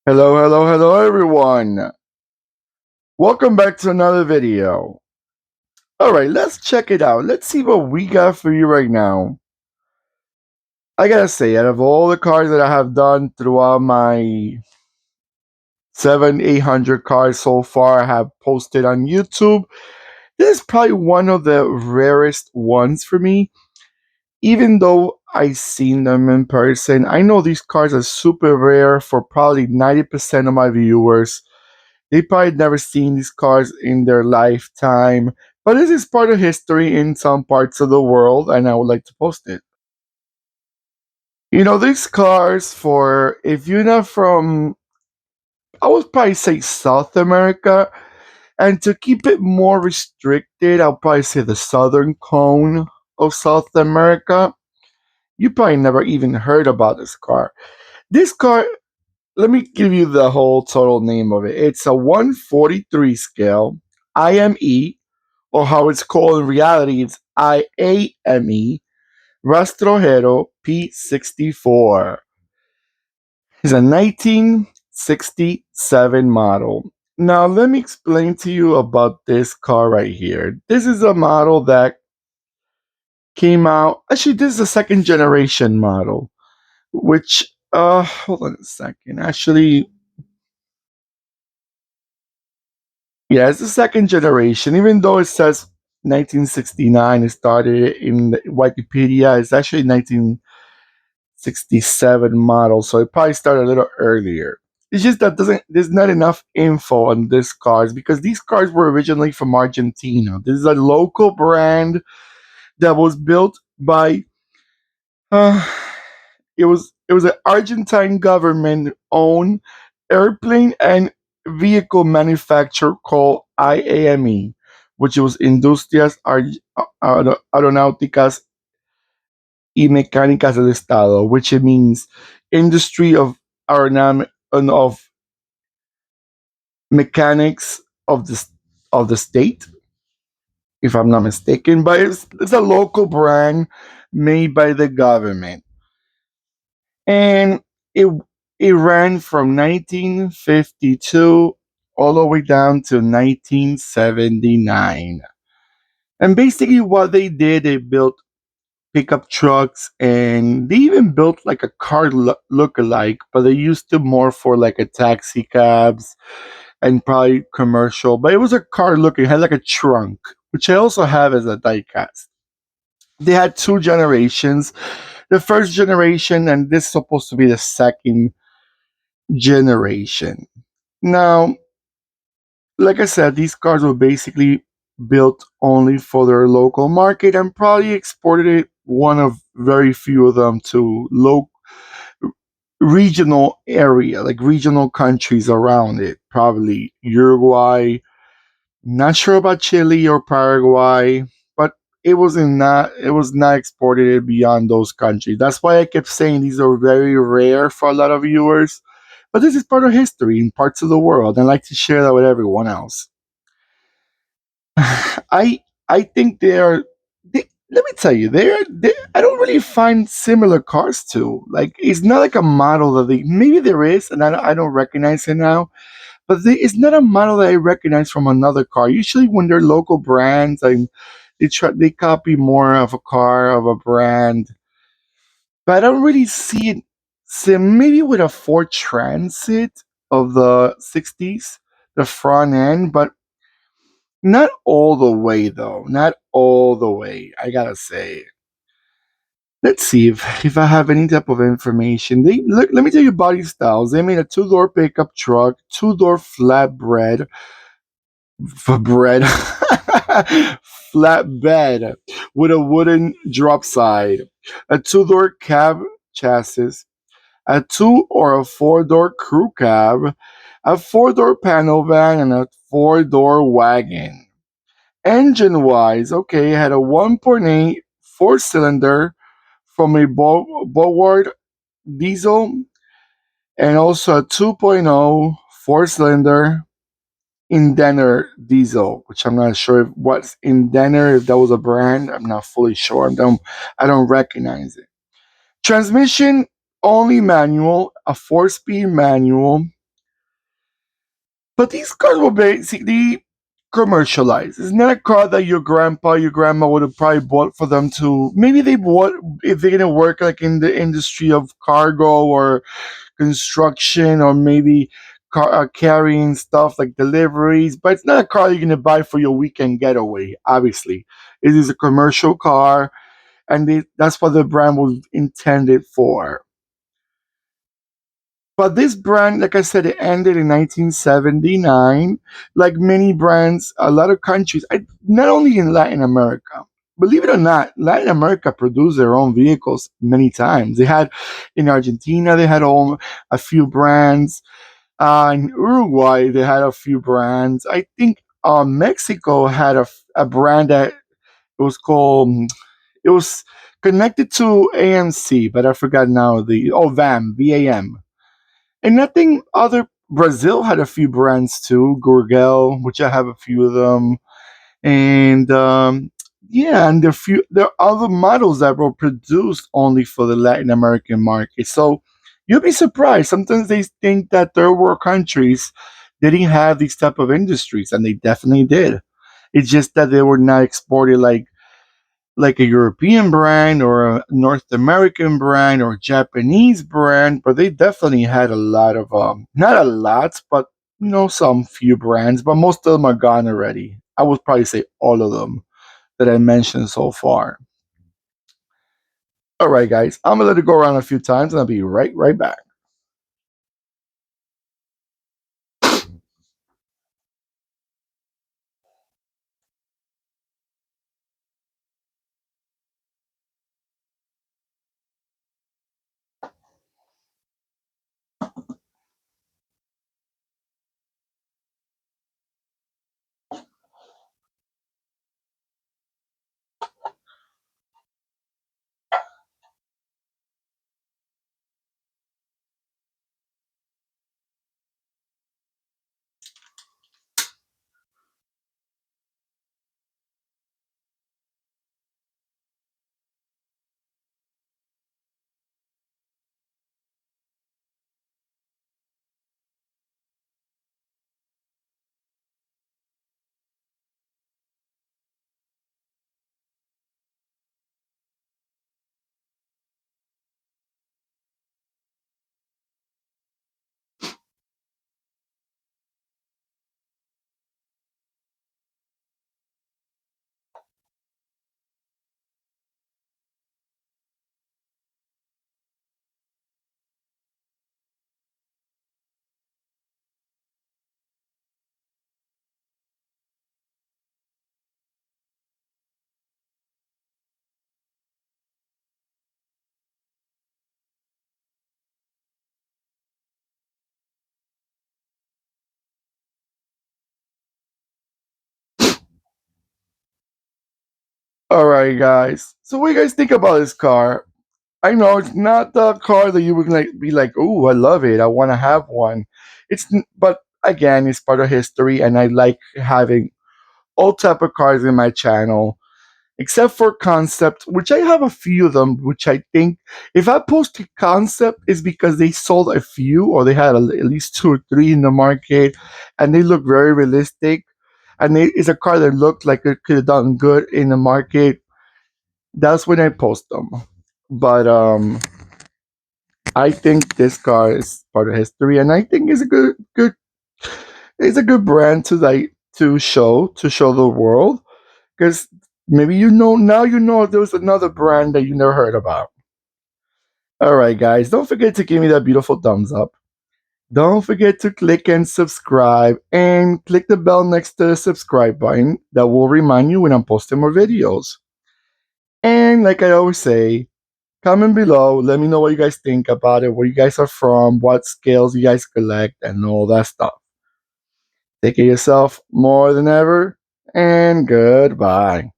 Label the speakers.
Speaker 1: Hello, hello, hello, everyone. Welcome back to another video. All right, let's check it out. Let's see what we got for you right now. I gotta say, out of all the cards that I have done throughout my 800 cards so far, I have posted on YouTube. This is probably one of the rarest ones for me. Even though I've seen them in person, I know these cards are super rare for probably 90% of my viewers. They probably never seen these cars in their lifetime, but this is part of history in some parts of the world, and I would like to post it. These cars, for if you're not from, I would probably say South America, and to keep it more restricted, I'll probably say the southern cone of South America. You probably never even heard about this car. This car, let me give you the whole total name of it. It's a 143 scale IME, or how it's called in reality, it's IAME Rastrojero P64. It's a 1967 model. Now, let me explain to you about this car right here. This is a model that came out. Actually, this is a second generation model, which, hold on a second. Actually, yeah, it's the second generation. Even though it says 1969, it started in Wikipedia. It's actually 1967 model, so it probably started a little earlier. It's just that doesn't there's not enough info on these cars because these cars were originally from Argentina. This is a local brand that was built by uh, it was an Argentine government owned airplane and vehicle manufacturer called IAME, which was Industrias Aeronáuticas y Mecánicas del Estado, which it means Industry of Aeronam and of Mechanics of the state, if I'm not mistaken. But it's a local brand made by the government, and it it ran from 1952 all the way down to 1979. And basically, what they did, they built pickup trucks, and they even built like a car look-alike, but they used it more for like a taxi cabs and probably commercial. But it was a car look. It had like a trunk, which I also have as a diecast. They had two generations. The first generation, and this is supposed to be the second generation. Now, like I said, these cars were basically built only for their local market and probably exported it one of very few of them to low regional area, like regional countries around it, probably Uruguay. Not sure about Chile or Paraguay, but it was not exported beyond those countries. That's why I kept saying these are very rare for a lot of viewers. But this is part of history in parts of the world, and I like to share that with everyone else. I think they are. Let me tell you, I don't really find similar cars to. Like, it's not like a model that maybe there is, and I don't recognize it now. But it's not a model that I recognize from another car. Usually, when they're local brands, and they copy more of a car of a brand, but I don't really see it. Maybe with a Ford Transit of the '60s, the front end, but not all the way though. Not all the way. I gotta say. Let's see if I have any type of information. They look. Let me tell you body styles. They made a two-door pickup truck, two-door flatbed for bread, flatbed with a wooden drop side, a two-door cab chassis, a two or a four-door crew cab, a four-door panel van, and a four-door wagon. Engine wise, okay, it had a 1.8 four-cylinder from a Boward diesel and also a 2.0 four-cylinder Indenner diesel, which I'm not sure if what's Indenner, if that was a brand. I'm not fully sure. I don't recognize it. Transmission only manual, a four-speed manual. But these cars were basically commercialized. It's not a car that your grandpa, your grandma would have probably bought for them to. Maybe they bought if they're gonna work like in the industry of cargo or construction, or maybe carrying stuff like deliveries. But it's not a car you're gonna buy for your weekend getaway. Obviously, it is a commercial car, and that's what the brand was intended for. But this brand, like I said, it ended in 1979. Like many brands, a lot of countries, not only in Latin America, believe it or not, Latin America produced their own vehicles many times. They had in Argentina, they had a few brands. In Uruguay, they had a few brands. I think Mexico had a brand that was called. It was connected to AMC, but I forgot now VAM. And I think other Brazil had a few brands too, Gurgel, which I have a few of them, and yeah, and there are other models that were produced only for the Latin American market. So you'll be surprised. Sometimes they think that third world countries didn't have these type of industries, and they definitely did. It's just that they were not exported like a European brand or a North American brand or Japanese brand, but they definitely had a lot of not a lot, but some few brands, but most of them are gone already. I would probably say all of them that I mentioned so far. All right, guys, I'm gonna let it go around a few times, and I'll be right back. All right, guys. So what do you guys think about this car? I know it's not the car that you would be like, "Oh, I love it. I want to have one." But again, it's part of history, and I like having all type of cars in my channel, except for concept, which I have a few of them. Which I think, if I posted concept, is because they sold a few, or they had at least two or three in the market, and they look very realistic. And it's a car that looked like it could have done good in the market. That's when I post them. But I think this car is part of history, and I think it's a good brand to show the world, because maybe now there's another brand that you never heard about. All right, guys, don't forget to give me that beautiful thumbs up. Don't forget to click and subscribe, and click the bell next to the subscribe button that will remind you when I'm posting more videos. And like I always say, comment below. Let me know what you guys think about it, where you guys are from, what scales you guys collect, and all that stuff. Take care of yourself more than ever, and goodbye.